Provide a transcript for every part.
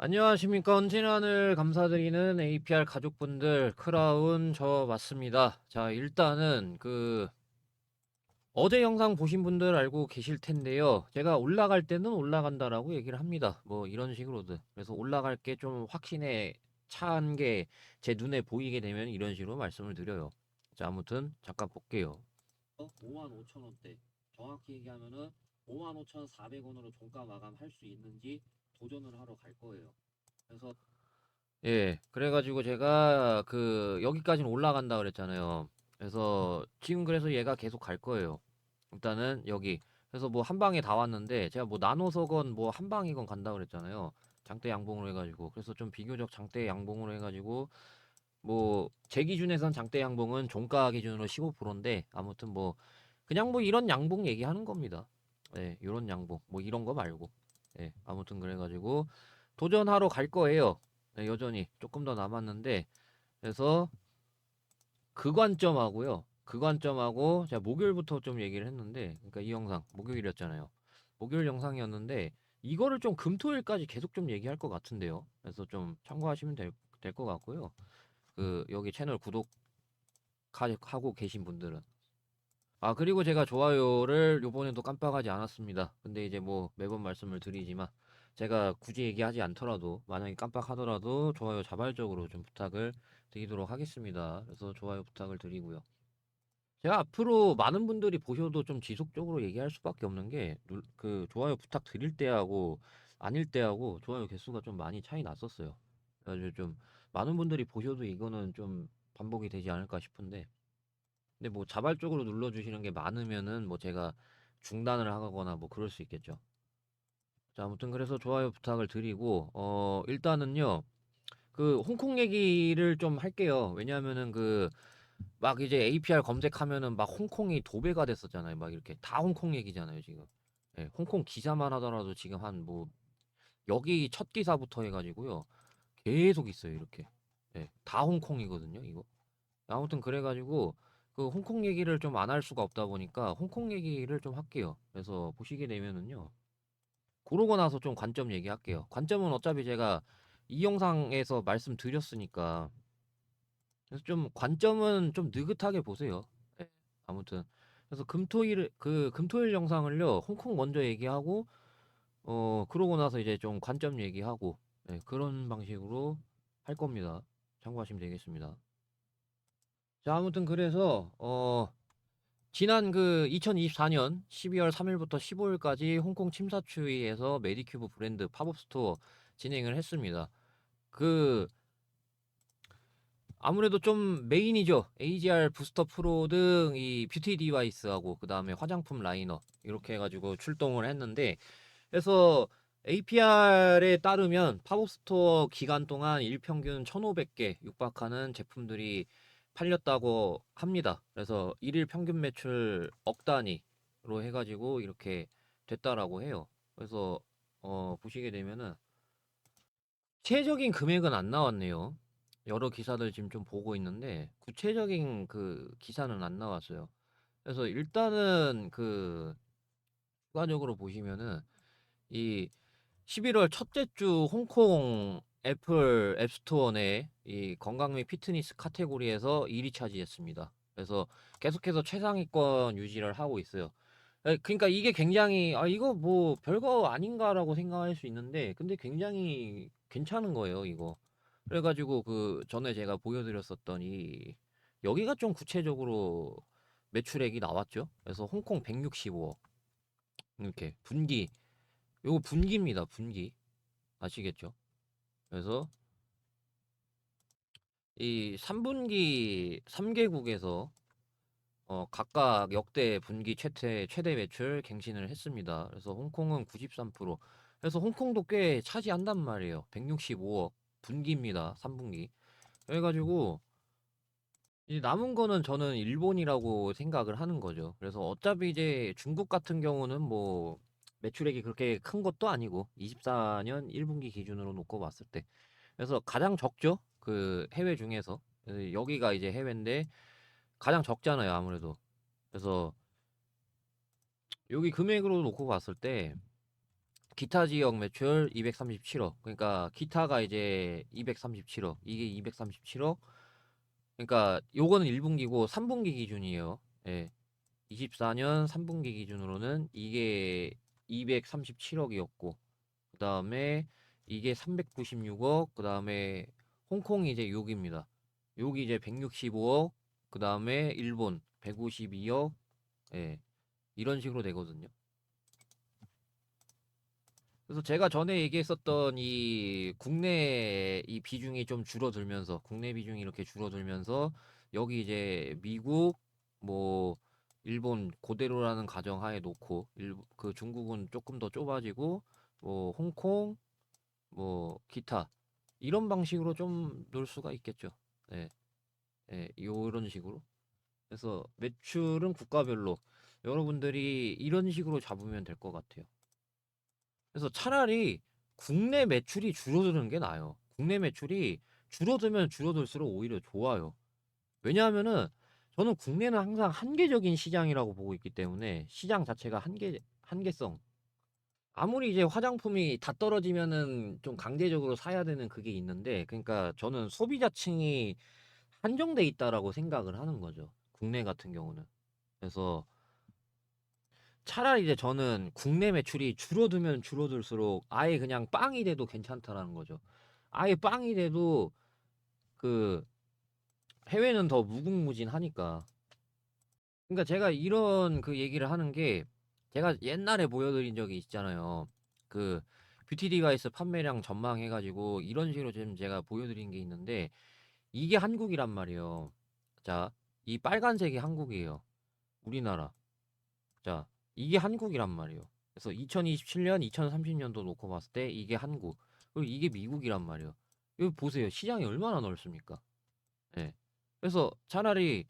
안녕하십니까. 언제나늘 감사드리는 APR 가족분들, 크라운 저 맞습니다. 자, 일단은 어제 영상 보신 분들 알고 계실 텐데요. 제가 올라갈 때는 올라간다라고 얘기를 합니다. 뭐 이런 식으로든. 그래서 올라갈 게 좀 확신에 차한 게 제 눈에 보이게 되면 이런 식으로 말씀을 드려요. 자, 아무튼 잠깐 볼게요. 55,000원대. 정확히 얘기하면은 55,400원으로 종가 마감할 수 있는지 도전을 하러 갈 거예요. 그래서 예, 그래가지고 제가 여기까지는 올라간다 그랬잖아요. 그래서 지금 그래서 얘가 계속 갈 거예요. 일단은 여기. 그래서 뭐 한 방에 다 왔는데 제가 뭐 나눠서건 뭐 한 방이건 간다 그랬잖아요. 장대 양봉으로 해가지고. 그래서 좀 비교적 장대 양봉으로 해가지고 뭐 제 기준에선 장대 양봉은 종가 기준으로 15%인데 아무튼 뭐 그냥 뭐 이런 양봉 얘기하는 겁니다. 예, 이런 양봉. 뭐 이런 거 말고. 예, 아무튼 그래가지고 도전하러 갈 거예요. 네, 여전히 조금 더 남았는데 그래서 그 관점하고요. 그 관점하고 제가 목요일부터 좀 얘기를 했는데 그러니까 이 영상 목요일이었잖아요. 목요일 영상이었는데 이거를 좀 금토일까지 계속 좀 얘기할 것 같은데요. 그래서 좀 참고하시면 될 것 같고요. 여기 채널 구독하고 계신 분들은 아, 그리고 제가 좋아요를 요번에도 깜빡하지 않았습니다. 근데 이제 뭐 매번 말씀을 드리지만 제가 굳이 얘기하지 않더라도 만약에 깜빡하더라도 좋아요 자발적으로 좀 부탁을 드리도록 하겠습니다. 그래서 좋아요 부탁을 드리고요. 제가 앞으로 많은 분들이 보셔도 좀 지속적으로 얘기할 수밖에 없는 게 좋아요 부탁 드릴 때하고 아닐 때하고 좋아요 개수가 좀 많이 차이 났었어요. 그래가지고 좀 많은 분들이 보셔도 이거는 좀 반복이 되지 않을까 싶은데 근데 뭐 자발적으로 눌러주시는 게 많으면은 뭐 제가 중단을 하거나 뭐 그럴 수 있겠죠. 자, 아무튼 그래서 좋아요 부탁을 드리고, 일단은요, 홍콩 얘기를 좀 할게요. 왜냐하면은 막 이제 APR 검색하면은 막 홍콩이 도배가 됐었잖아요. 막 이렇게 다 홍콩 얘기잖아요, 지금. 예, 홍콩 기사만 하더라도 지금 여기 첫 기사부터 해가지고요. 계속 있어요, 이렇게. 예, 다 홍콩이거든요, 이거. 아무튼 그래가지고 홍콩 얘기를 좀 안 할 수가 없다 보니까 홍콩 얘기를 좀 할게요. 그래서 보시게 되면은요. 그러고 나서 좀 관점 얘기할게요. 관점은 어차피 제가 이 영상에서 말씀드렸으니까 그래서 좀 관점은 좀 느긋하게 보세요. 네. 아무튼 그래서 금토일 영상을요. 홍콩 먼저 얘기하고 그러고 나서 이제 좀 관점 얘기하고 네, 그런 방식으로 할 겁니다. 참고하시면 되겠습니다. 자, 아무튼 그래서 지난 2024년 12월 3일부터 15일까지 홍콩 침사추이에서 메디큐브 브랜드 팝업 스토어 진행을 했습니다. 그 아무래도 좀 메인이죠. AGR 부스터 프로 등 이 뷰티 디바이스하고 그 다음에 화장품 라이너 이렇게 해가지고 출동을 했는데 그래서 APR에 따르면 팝업 스토어 기간 동안 일평균 1,500개 육박하는 제품들이 팔렸다고 합니다. 그래서 일일 평균 매출 억 단위로 해가지고 이렇게 됐다라고 해요. 그래서 보시게 되면은 구체적인 금액은 안 나왔네요. 여러 기사들 지금 좀 보고 있는데 구체적인 기사는 안 나왔어요. 그래서 일단은 추가적으로 보시면은 이 11월 첫째 주 홍콩 애플 앱스토어 내 이 건강 및 피트니스 카테고리에서 1위 차지했습니다. 그래서 계속해서 최상위권 유지를 하고 있어요. 그러니까 이게 굉장히 이거 뭐 별거 아닌가라고 생각할 수 있는데 근데 굉장히 괜찮은 거예요, 이거. 그래가지고 전에 제가 보여드렸었던 여기가 좀 구체적으로 매출액이 나왔죠. 그래서 홍콩 165억 이렇게 요거 분기입니다, 분기. 아시겠죠? 그래서 이 3분기 3개국에서 각각 역대 분기 최대 매출 갱신을 했습니다. 그래서 홍콩은 93%. 그래서 홍콩도 꽤 차지한단 말이에요. 165억 분기입니다. 3분기. 그래가지고 이제 남은 거는 저는 일본이라고 생각을 하는 거죠. 그래서 어차피 이제 중국 같은 경우는 뭐 매출액이 그렇게 큰 것도 아니고 24년 1분기 기준으로 놓고 봤을 때 그래서 가장 적죠. 해외 중에서 여기가 이제 해외인데 가장 적잖아요, 아무래도. 그래서 여기 금액으로 놓고 봤을 때 기타 지역 매출 237억. 그러니까 기타가 이제 237억. 이게 237억. 그러니까 요거는 1분기고 3분기 기준이에요. 예. 24년 3분기 기준으로는 이게 237억이었고, 그 다음에 이게 396억, 그 다음에 홍콩이 이제 6입니다. 여기 이제 165억, 그 다음에 일본 152억, 예, 이런 식으로 되거든요. 그래서 제가 전에 얘기했었던 이 국내 이 비중이 좀 줄어들면서, 국내 비중이 이렇게 줄어들면서, 여기 이제 미국, 뭐, 일본 그대로라는 가정하에 놓고, 그 중국은 조금 더 좁아지고, 뭐, 홍콩, 뭐, 기타. 이런 방식으로 좀 놀 수가 있겠죠. 네, 네, 요런 식으로. 그래서 매출은 국가별로 여러분들이 이런 식으로 잡으면 될 것 같아요. 그래서 차라리 국내 매출이 줄어드는 게 나아요. 국내 매출이 줄어들면 줄어들수록 오히려 좋아요. 왜냐하면은 저는 국내는 항상 한계적인 시장이라고 보고 있기 때문에 시장 자체가 한계성. 아무리 이제 화장품이 다 떨어지면은 좀 강제적으로 사야 되는 그게 있는데, 그러니까 저는 소비자층이 한정돼 있다라고 생각을 하는 거죠. 국내 같은 경우는. 그래서 차라리 이제 저는 국내 매출이 줄어들면 줄어들수록 아예 그냥 빵이 돼도 괜찮다라는 거죠. 아예 빵이 돼도 그 해외는 더 무궁무진하니까. 그러니까 제가 이런 그 얘기를 하는 게, 제가 옛날에 보여드린 적이 있잖아요. 그 뷰티 디바이스 판매량 전망해가지고 이런 식으로 지금 제가 보여드린 게 있는데, 이게 한국이란 말이에요. 자, 이 빨간색이 한국이에요. 우리나라. 자, 이게 한국이란 말이에요. 그래서 2027년, 2030년도 놓고 봤을 때 이게 한국, 그리고 이게 미국이란 말이에요. 여기 보세요. 시장이 얼마나 넓습니까? 예. 그래서 차라리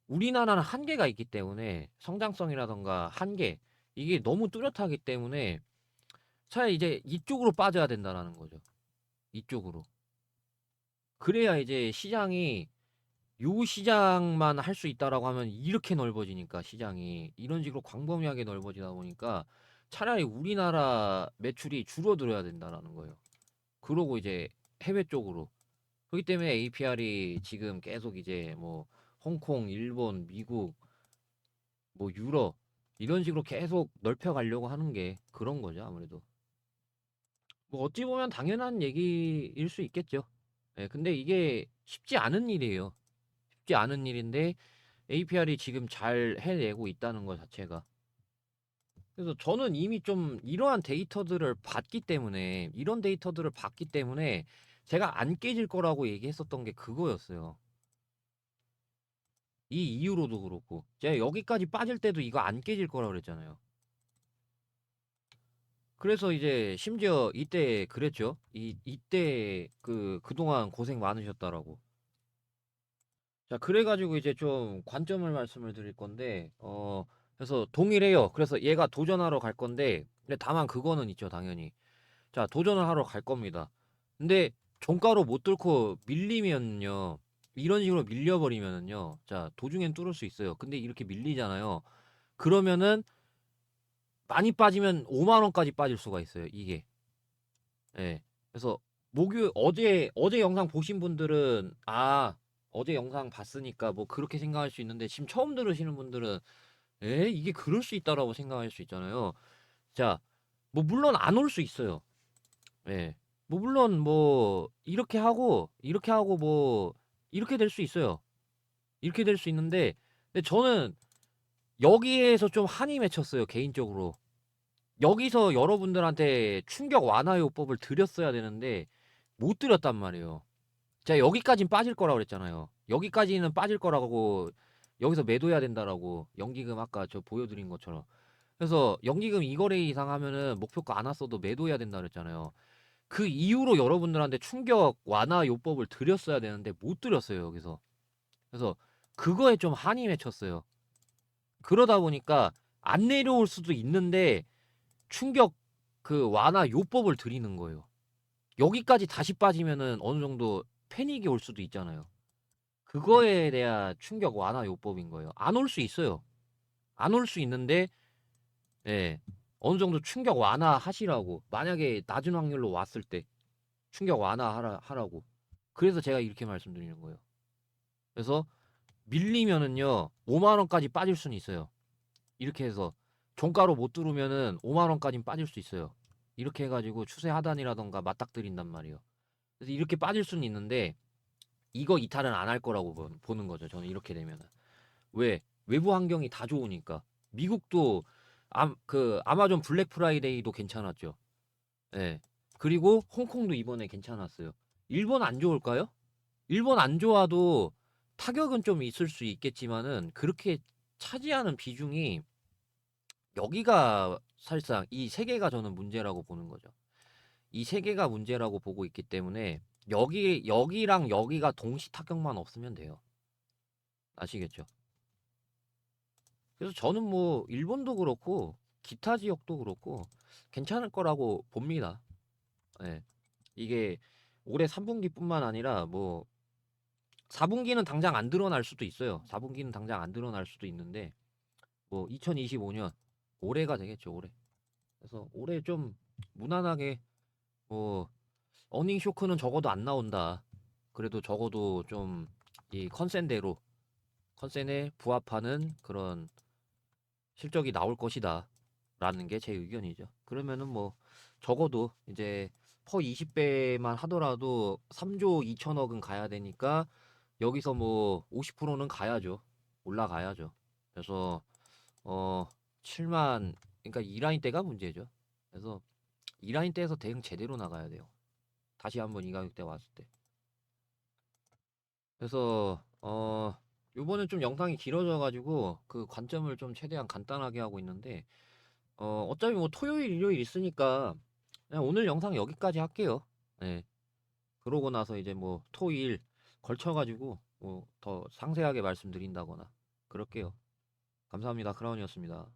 우리나라는 한계가 있기 때문에 성장성이라던가 한계, 이게 너무 뚜렷하기 때문에 차라리 이제 이쪽으로 빠져야 된다라는 거죠. 이쪽으로. 그래야 이제 시장이 요 시장만 할 수 있다라고 하면 이렇게 넓어지니까, 시장이 이런 식으로 광범위하게 넓어지다 보니까 차라리 우리나라 매출이 줄어들어야 된다라는 거예요. 그러고 이제 해외 쪽으로. 그렇기 때문에 APR이 지금 계속 이제 뭐 홍콩, 일본, 미국, 뭐 유럽 이런 식으로 계속 넓혀 가려고 하는 게 그런 거죠, 아무래도. 뭐 어찌 보면 당연한 얘기일 수 있겠죠. 예, 근데 이게 쉽지 않은 일이에요. 쉽지 않은 일인데 APR이 지금 잘 해내고 있다는 것 자체가. 그래서 저는 이미 좀 이러한 데이터들을 봤기 때문에, 이런 데이터들을 봤기 때문에 제가 안 깨질 거라고 얘기했었던 게 그거였어요. 이 이후로도 그렇고. 제가 여기까지 빠질 때도 이거 안 깨질 거라고 그랬잖아요. 그래서 이제 심지어 이때 그랬죠. 이때 그동안 고생 많으셨다라고. 자, 그래가지고 이제 좀 관점을 말씀을 드릴 건데, 그래서 동일해요. 그래서 얘가 도전하러 갈 건데, 근데 다만 그거는 있죠, 당연히. 자, 도전을 하러 갈 겁니다. 근데 종가로 못 뚫고 밀리면요, 이런 식으로 밀려버리면은요, 자, 도중엔 뚫을 수 있어요. 근데 이렇게 밀리잖아요. 그러면은 많이 빠지면 5만 원까지 빠질 수가 있어요, 이게. 예. 그래서 어제 영상 보신 분들은 어제 영상 봤으니까 뭐 그렇게 생각할 수 있는데, 지금 처음 들으시는 분들은 이게 그럴 수 있다라고 생각할 수 있잖아요. 자, 뭐 물론 안 올 수 있어요. 예. 뭐 물론 뭐 이렇게 하고 뭐 이렇게 될 수 있어요. 이렇게 될 수 있는데, 근데 저는 여기에서 좀 한이 맺혔어요, 개인적으로. 여기서 여러분들한테 충격 완화요법을 드렸어야 되는데 못 드렸단 말이에요. 제가 여기까진 빠질 거라고 그랬잖아요. 여기까지는 빠질 거라고, 여기서 매도해야 된다라고, 연기금 아까 저 보여드린 것처럼. 그래서 연기금 2거래 이상 하면은 목표가 안 왔어도 매도해야 된다 그랬잖아요. 그 이후로 여러분들한테 충격 완화 요법을 드렸어야 되는데 못 드렸어요, 여기서. 그래서 그거에 좀 한이 맺혔어요. 그러다 보니까 안 내려올 수도 있는데 충격 완화 요법을 드리는 거예요. 여기까지 다시 빠지면은 어느 정도 패닉이 올 수도 있잖아요. 그거에 대한 충격 완화 요법인 거예요. 안 올 수 있어요. 안 올 수 있는데, 예. 어느 정도 충격 완화하시라고. 만약에 낮은 확률로 왔을 때 충격 완화하라고. 그래서 제가 이렇게 말씀드리는 거예요. 그래서 밀리면은요 5만 원까지 빠질 수는 있어요. 이렇게 해서 종가로 못 들으면은 5만 원까지는 빠질 수 있어요. 이렇게 해가지고 추세 하단이라던가 맞닥뜨린단 말이에요. 그래서 이렇게 빠질 수는 있는데 이거 이탈은 안 할 거라고 보는 거죠. 저는 이렇게 되면은. 왜? 외부 환경이 다 좋으니까. 미국도 그 아마존 블랙 프라이데이도 괜찮았죠. 예. 그리고 홍콩도 이번에 괜찮았어요. 일본 안 좋을까요? 일본 안 좋아도 타격은 좀 있을 수 있겠지만은 그렇게 차지하는 비중이 여기가 사실상 이 세 개가 저는 문제라고 보는 거죠. 이 세 개가 문제라고 보고 있기 때문에 여기랑 여기가 동시 타격만 없으면 돼요. 아시겠죠? 그래서 저는 뭐 일본도 그렇고 기타 지역도 그렇고 괜찮을 거라고 봅니다. 예. 이게 올해 3분기뿐만 아니라 뭐 4분기는 당장 안 드러날 수도 있어요. 4분기는 당장 안 드러날 수도 있는데 뭐 2025년 올해가 되겠죠, 올해. 그래서 올해 좀 무난하게 뭐 어닝 쇼크는 적어도 안 나온다. 그래도 적어도 좀 이 컨센대로 컨센에 부합하는 그런 실적이 나올 것이다. 라는 게 제 의견이죠. 그러면은 뭐 적어도 이제 퍼 20배만 하더라도 3조 2천억은 가야 되니까 여기서 뭐 50%는 가야죠. 올라가야죠. 그래서 어 7만 그러니까 2라인 때가 문제죠. 그래서 2라인 때에서 대응 제대로 나가야 돼요. 다시 한번 이 가격대 왔을 때. 그래서 요번엔 좀 영상이 길어져 가지고 그 관점을 좀 최대한 간단하게 하고 있는데 어차피 뭐 토요일 일요일 있으니까 그냥 오늘 영상 여기까지 할게요. 네. 그러고 나서 이제 뭐 토일 걸쳐 가지고 뭐 더 상세하게 말씀드린다거나 그럴게요. 감사합니다. 크라운이었습니다.